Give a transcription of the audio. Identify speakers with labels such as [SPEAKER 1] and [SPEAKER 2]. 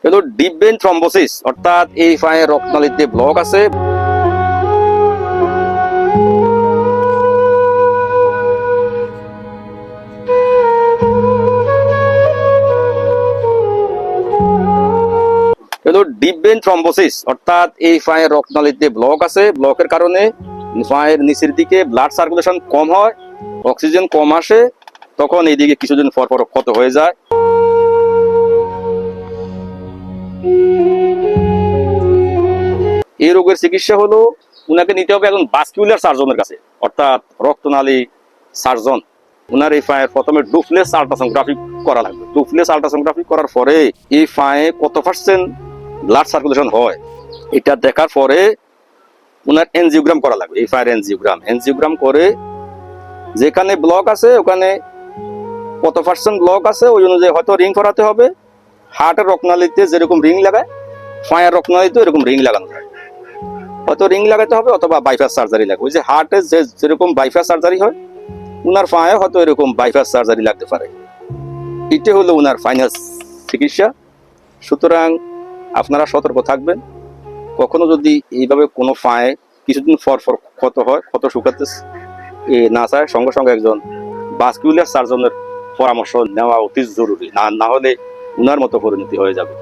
[SPEAKER 1] হলো deep vein thrombosis, অর্থাৎ এই পায়ের রক্তনালীতে ব্লক আছে। হলো ডিপ ভেইন থ্রম্বোসিস, অর্থাৎ এই পায়ের রক্তনালীতে ব্লক আছে। ব্লকের কারণে পায়ের নিচের দিকে ব্লাড সার্কুলেশন কম হয়, অক্সিজেন কম আসে, তখন এইদিকে কিছুদিন পর পর ক্ষত হয়ে যায়। এই রোগের চিকিৎসা হলো উনাকে নিতে হবে এখন ভাস্কুলার সার্জনের কাছে, অর্থাৎ রক্তনালী সার্জন। উনার এই পায়ের প্রথমে ডুফলেস আল্ট্রাসোনোগ্রাফি করা লাগবে। ডুফলেস আল্ট্রাসোনোগ্রাফি করার পরে এই পায়ে কত পার্সেন্ট ব্লাড সার্কুলেশন হয় এটা দেখার পরে উনার এনজিওগ্রাম করা লাগবে। এই পায়ের এনজিওগ্রাম করে যেখানে ব্লক আছে ওখানে কত পার্সেন্ট ব্লক আছে ওই অনুযায়ী হয়তো রিং করাতে হবে। হার্টের রক্তনালীতে যেরকম রিং লাগায় পায়ের রক্তনালীতে এরকম রিং লাগানো হয়, হয়তো রিং লাগাতে হবে অথবা বাইপাস সার্জারি লাগবে। ওই যে হার্টে যেরকম বাইপাস সার্জারি হয় উনার পায়ে হয়তো এরকম বাইপাস সার্জারি লাগতে পারে। এটা হলো উনার ফাইনাল চিকিৎসা। সুতরাং আপনারা সতর্ক থাকবেন। কখনো যদি এইভাবে কোনো পায়ে কিছুদিন পর পর ক্ষত হয়, ক্ষত শুকাতে না চায়, সঙ্গে সঙ্গে একজন ভাস্কুলার সার্জনের পরামর্শ নেওয়া অতি জরুরি, না হলে উনার মতো পরিণতি হয়ে যাবে।